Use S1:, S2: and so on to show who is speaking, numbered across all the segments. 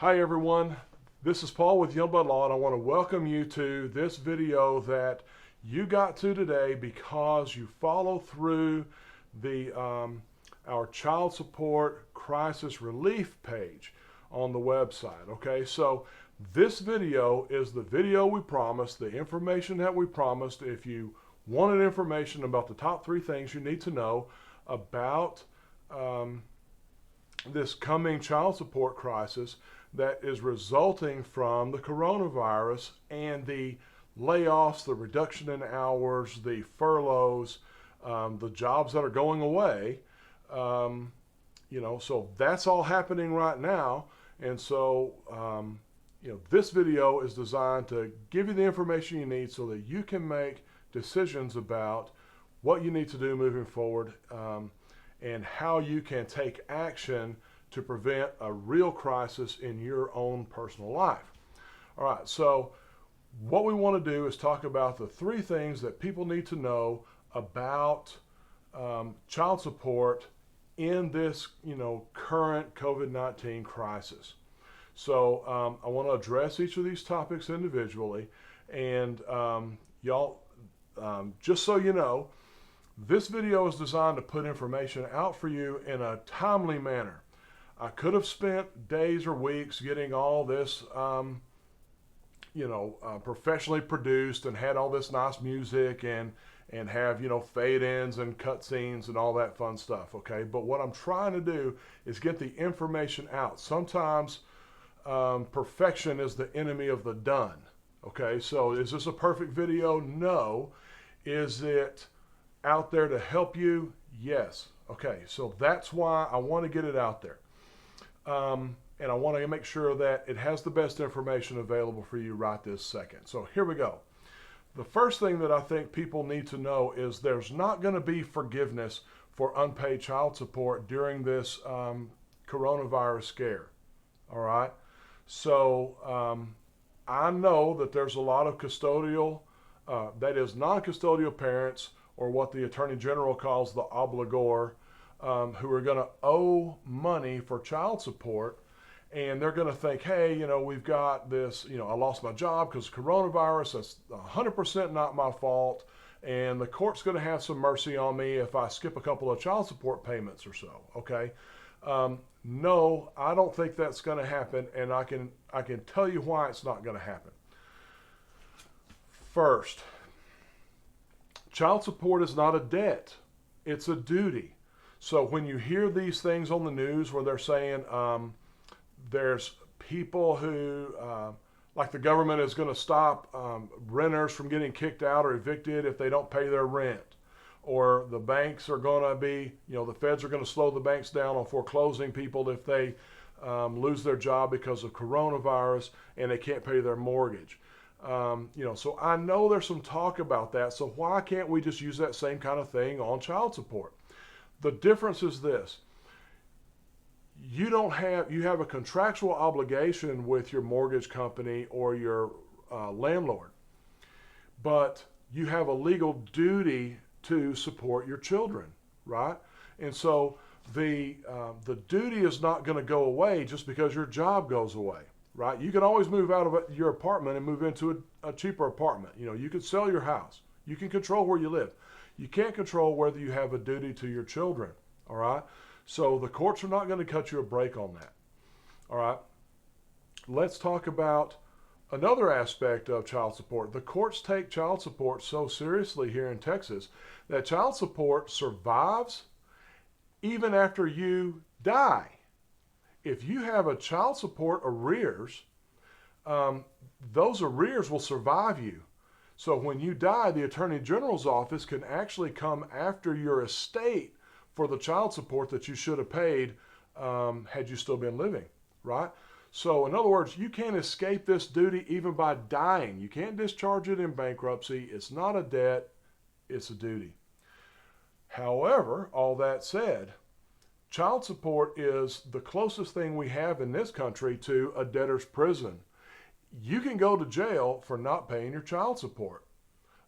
S1: Hi everyone, this is Paul with Youngblood Law, and I want to welcome you to this video that you got to today because you follow through the our child support crisis relief page on the website. Okay, so this video is the video we promised, the information that we promised. If you wanted information about the top 3 things you need to know about this coming child support crisis that is resulting from the coronavirus and the layoffs, the reduction in hours, the furloughs, the jobs that are going away. So that's all happening right now. And so, this video is designed to give you the information you need so that you can make decisions about what you need to do moving forward, and how you can take action to prevent a real crisis in your own personal life. All right, so what we want to do is talk about the 3 things that people need to know about child support in this, current COVID-19 crisis. So I want to address each of these topics individually, and y'all, just so you know, this video is designed to put information out for you in a timely manner. I could have spent days or weeks getting all this, professionally produced and had all this nice music and have, fade-ins and cutscenes and all that fun stuff, okay? But what I'm trying to do is get the information out. Sometimes perfection is the enemy of the done, okay? So is this a perfect video? No. Is it out there to help you? Yes. Okay, so that's why I want to get it out there. And I want to make sure that it has the best information available for you right this second. So here we go. The first thing that I think people need to know is there's not going to be forgiveness for unpaid child support during this coronavirus scare. All right? So I know that there's a lot of custodial, that is non-custodial parents, or what the Attorney General calls the obligor, who are going to owe money for child support, and they're going to think, hey, we've got this, I lost my job because coronavirus, that's 100% not my fault, and the court's going to have some mercy on me if I skip a couple of child support payments or so, okay? No, I don't think that's going to happen, and I can tell you why it's not going to happen. First, child support is not a debt, it's a duty. So when you hear these things on the news where they're saying there's people who, like the government is going to stop renters from getting kicked out or evicted if they don't pay their rent, or the banks are going to be, the feds are going to slow the banks down on foreclosing people if they lose their job because of coronavirus and they can't pay their mortgage. So I know there's some talk about that, so why can't we just use that same kind of thing on child support? The difference is this. You have a contractual obligation with your mortgage company or your landlord, but you have a legal duty to support your children, right? And so the duty is not going to go away just because your job goes away, right? You can always move out of your apartment and move into a cheaper apartment. You could sell your house. You can control where you live. You can't control whether you have a duty to your children, all right? So the courts are not going to cut you a break on that, all right? Let's talk about another aspect of child support. The courts take child support so seriously here in Texas that child support survives even after you die. If you have a child support arrears, those arrears will survive you. So when you die, the Attorney General's office can actually come after your estate for the child support that you should have paid had you still been living, right? So in other words, you can't escape this duty even by dying. You can't discharge it in bankruptcy. It's not a debt, it's a duty. However, all that said, child support is the closest thing we have in this country to a debtor's prison. You can go to jail for not paying your child support.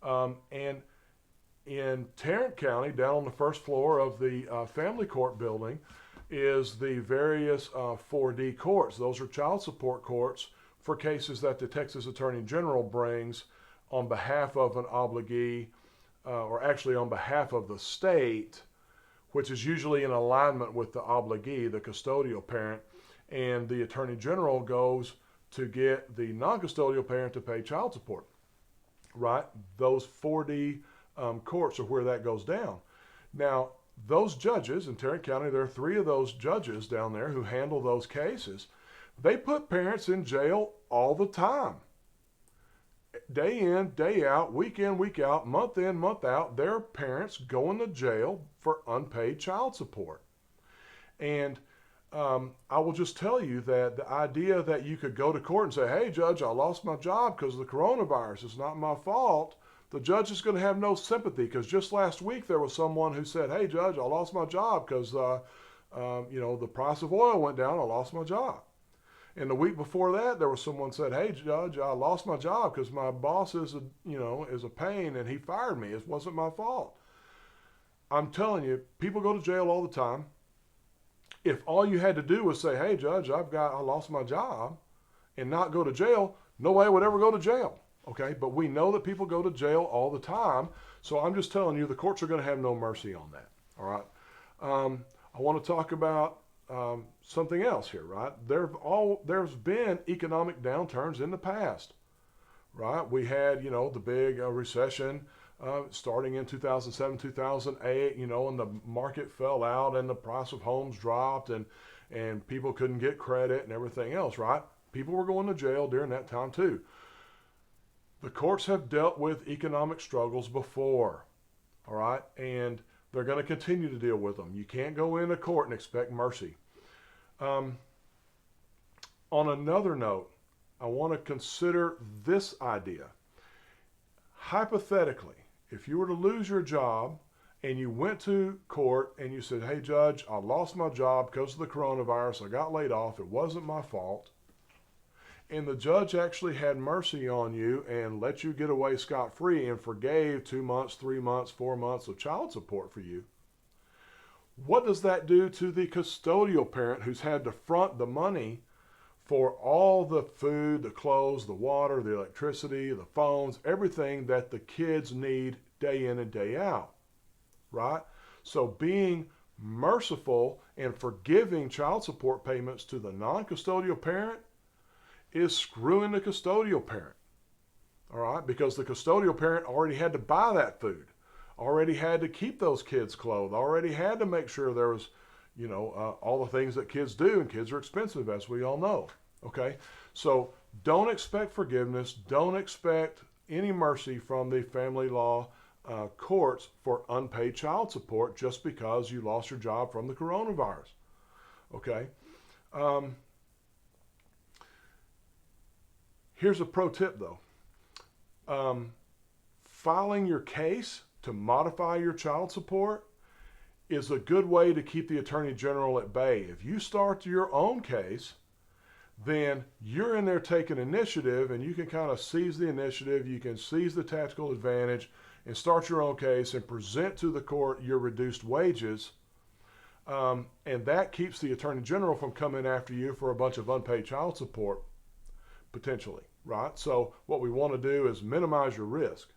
S1: And in Tarrant County, down on the first floor of the family court building, is the various 4D courts. Those are child support courts for cases that the Texas Attorney General brings on behalf of an obligee, or actually on behalf of the state, which is usually in alignment with the obligee, the custodial parent, and the Attorney General goes to get the non-custodial parent to pay child support, right? Those 4D courts are where that goes down. Now, those judges in Tarrant County, there are 3 of those judges down there who handle those cases. They put parents in jail all the time. Day in, day out, week in, week out, month in, month out, their parents going to jail for unpaid child support. And I will just tell you that the idea that you could go to court and say, hey, judge, I lost my job because of the coronavirus. It's not my fault. The judge is going to have no sympathy, because just last week there was someone who said, hey, judge, I lost my job because the price of oil went down. I lost my job. And the week before that, there was someone said, hey, judge, I lost my job because my boss is a pain and he fired me. It wasn't my fault. I'm telling you, people go to jail all the time. If all you had to do was say, hey, judge, I lost my job, and not go to jail, nobody would ever go to jail. Okay, but we know that people go to jail all the time, so I'm just telling you the courts are going to have no mercy on that. All right, I want to talk about something else here. Right, there's been economic downturns in the past. Right, we had the big recession starting in 2007, 2008. And the market fell out, and the price of homes dropped, and people couldn't get credit and everything else. Right, people were going to jail during that time too. The courts have dealt with economic struggles before, all right? And they're going to continue to deal with them. You can't go into court and expect mercy. On another note, I want to consider this idea. Hypothetically, if you were to lose your job and you went to court and you said, hey, judge, I lost my job because of the coronavirus. I got laid off. It wasn't my fault. And the judge actually had mercy on you and let you get away scot-free and forgave 2 months, 3 months, 4 months of child support for you. What does that do to the custodial parent who's had to front the money for all the food, the clothes, the water, the electricity, the phones, everything that the kids need day in and day out, right? So being merciful and forgiving child support payments to the non-custodial parent is screwing the custodial parent, all right? Because the custodial parent already had to buy that food, already had to keep those kids clothed, already had to make sure there was, all the things that kids do, and kids are expensive, as we all know, okay? So don't expect forgiveness. Don't expect any mercy from the family law courts for unpaid child support just because you lost your job from the coronavirus, okay? Here's a pro tip, though. Filing your case to modify your child support is a good way to keep the Attorney General at bay. If you start your own case, then you're in there taking initiative, and you can kind of seize the initiative. You can seize the tactical advantage and start your own case and present to the court your reduced wages. And that keeps the Attorney General from coming after you for a bunch of unpaid child support, potentially. Right? So what we want to do is minimize your risk.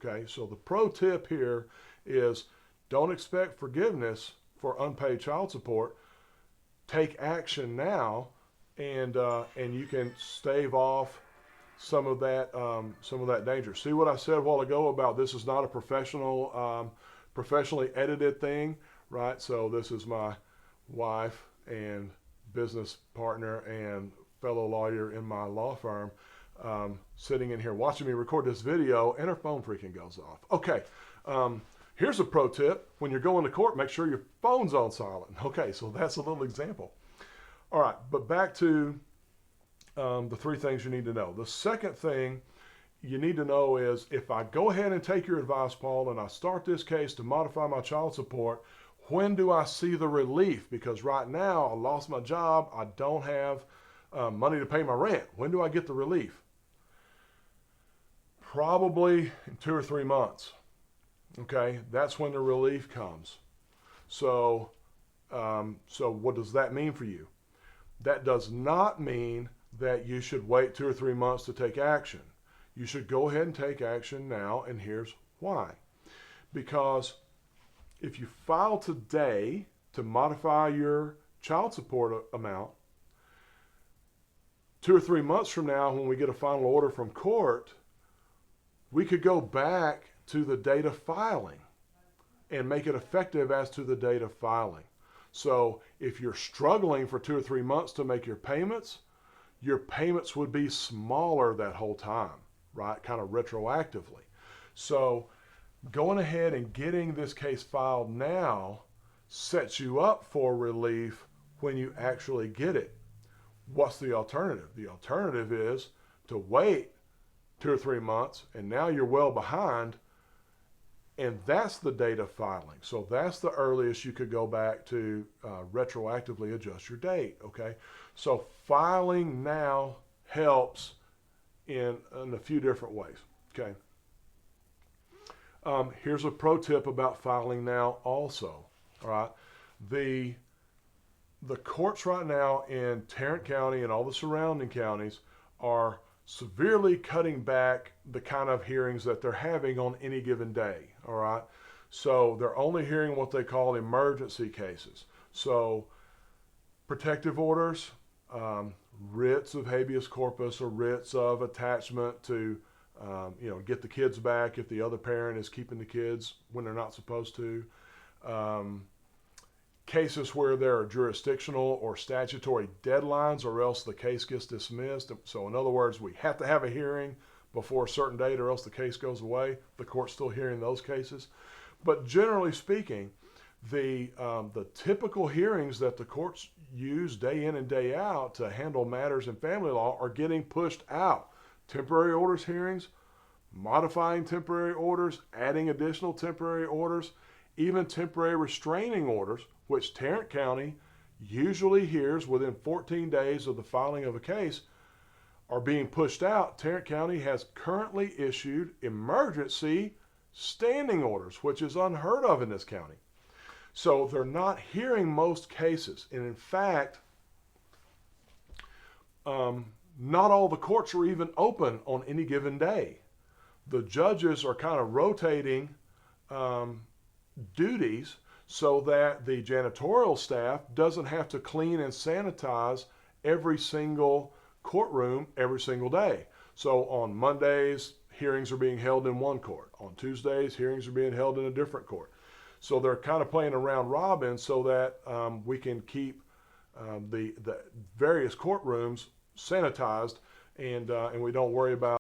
S1: Okay? So the pro tip here is don't expect forgiveness for unpaid child support. Take action now, and you can stave off some of that danger. See what I said a while ago about this is not a professionally edited thing, right? So this is my wife and business partner and fellow lawyer in my law firm sitting in here watching me record this video, and her phone freaking goes off. Okay, here's a pro tip. When you're going to court, make sure your phone's on silent. Okay, so that's a little example. All right, but back to the 3 things you need to know. The second thing you need to know is, if I go ahead and take your advice, Paul, and I start this case to modify my child support, when do I see the relief? Because right now I lost my job. I don't have money to pay my rent. When do I get the relief? Probably in 2 or 3 months. Okay, that's when the relief comes. So So what does that mean for you? That does not mean that you should wait 2 or 3 months to take action. You should go ahead and take action now, and here's why. Because if you file today to modify your child support amount, 2 or 3 months from now, when we get a final order from court, we could go back to the date of filing and make it effective as to the date of filing. So if you're struggling for 2 or 3 months to make your payments would be smaller that whole time, right? Kind of retroactively. So going ahead and getting this case filed now sets you up for relief when you actually get it. What's the alternative? The alternative is to wait 2 or 3 months, and now you're well behind, and that's the date of filing. So that's the earliest you could go back to retroactively adjust your date, okay? So filing now helps in a few different ways, okay? Here's a pro tip about filing now also, all right? The courts right now in Tarrant County and all the surrounding counties are severely cutting back the kind of hearings that they're having on any given day, all right? So they're only hearing what they call emergency cases. So protective orders, writs of habeas corpus or writs of attachment to, get the kids back if the other parent is keeping the kids when they're not supposed to. Cases where there are jurisdictional or statutory deadlines or else the case gets dismissed. So in other words, we have to have a hearing before a certain date or else the case goes away. The court's still hearing those cases. But generally speaking, the typical hearings that the courts use day in and day out to handle matters in family law are getting pushed out. Temporary orders hearings, modifying temporary orders, adding additional temporary orders, even temporary restraining orders, which Tarrant County usually hears within 14 days of the filing of a case, are being pushed out. Tarrant County has currently issued emergency standing orders, which is unheard of in this county. So they're not hearing most cases. And in fact, not all the courts are even open on any given day. The judges are kind of rotating duties so that the janitorial staff doesn't have to clean and sanitize every single courtroom every single day. So on Mondays, hearings are being held in one court. On Tuesdays, hearings are being held in a different court. So they're kind of playing a round robin so that we can keep the various courtrooms sanitized and we don't worry about